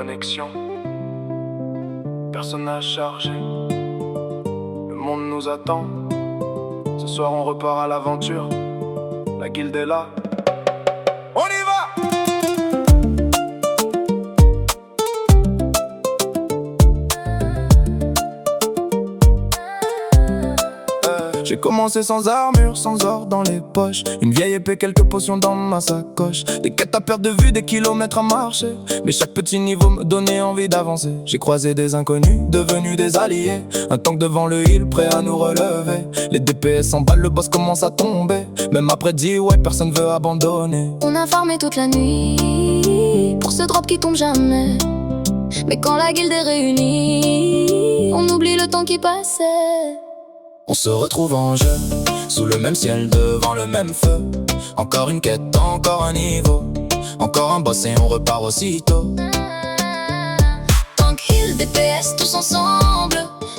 connexion. Personnage chargé, le monde nous attend. Ce soir on repart à l'aventure. La guilde est là. On y va! J'ai commencé sans armure, sans or dans les poches. Une vieille épée, quelques potions dans ma sacoche. Des quêtes à perte de vue, des kilomètres à marcher. Mais chaque petit niveau me donnait envie d'avancer. J'ai croisé des inconnus, devenus des alliés. Un tank devant le hill, prêt à nous relever. Les DPS s'emballent, le boss commence à tomber. Même après 10, ouais, personne veut abandonner. On a farmé toute la nuit pour ce drop qui tombe jamais. Mais quand la guilde est réunie, on oublie le temps qui passait. On se retrouve en jeu, sous le même ciel, devant le même feu. Encore une quête, encore un niveau. Encore un boss et on repart aussitôt. Tank, heal, DPS, tous ensemble.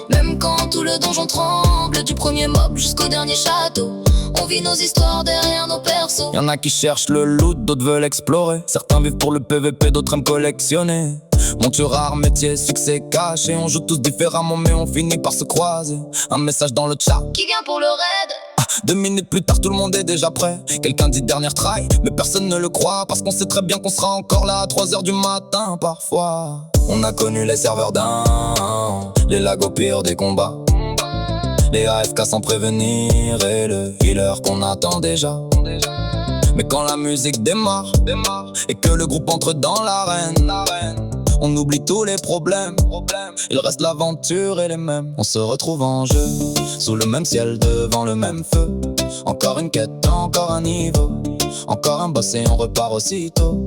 Même quand tout le donjon tremble. Du premier mob jusqu'au dernier château, on vit nos histoires derrière nos persos. Y'en a qui cherchent le loot, d'autres veulent explorer. Certains vivent pour le PVP, d'autres aiment collectionner. Monture rare, métier, succès caché. On joue tous différemment mais on finit par se croiser. Un message dans le chat Qui vient pour le raid? 2 minutes plus tard tout le monde est déjà prêt. Quelqu'un dit dernière try, mais personne ne le croit. Parce qu'on sait très bien qu'on sera encore là à 3h du matin parfois. On a connu les serveurs d'un, les lags au pire des combats, les AFK sans prévenir et le healer qu'on attend déjà. Mais quand la musique démarre et que le groupe entre dans l'arène, on oublie tous les problèmes. Il reste l'aventure et les mêmes. On se retrouve en jeu, sous le même ciel, devant le même feu. Encore une quête, encore un niveau. Encore un boss et on repart aussitôt.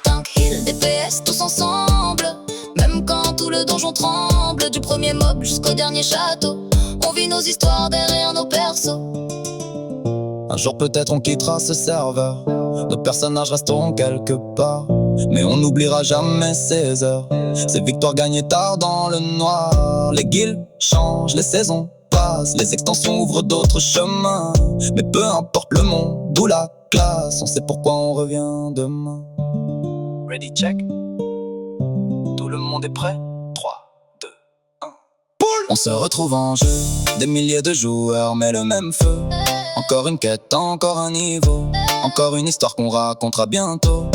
Tank, heal, DPS, tous ensemble. Même quand tout le donjon tremble. Du premier mob jusqu'au dernier château, on vit nos histoires derrière nos persos. Un jour peut-être on quittera ce serveur. Nos personnages resteront quelque part, mais on n'oubliera jamais ces heures, ces victoires gagnées tard dans le noir. Les guildes changent, les saisons passent, les extensions ouvrent d'autres chemins. Mais peu importe le monde ou la classe, on sait pourquoi on revient demain. Ready, check. Tout le monde est prêt. 3, 2, 1. Poule! On se retrouve en jeu, des milliers de joueurs mais le même feu. Encore une quête, encore un niveau. Encore une histoire qu'on racontera bientôt.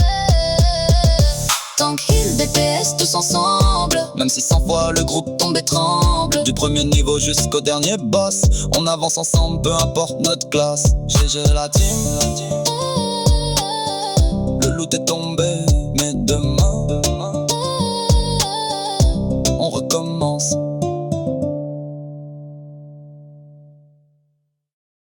Tank, heal, DPS, tous ensemble. Même si 100 fois le groupe tombe et tremble. Du premier niveau jusqu'au dernier boss, on avance ensemble, peu importe notre classe. GG la team.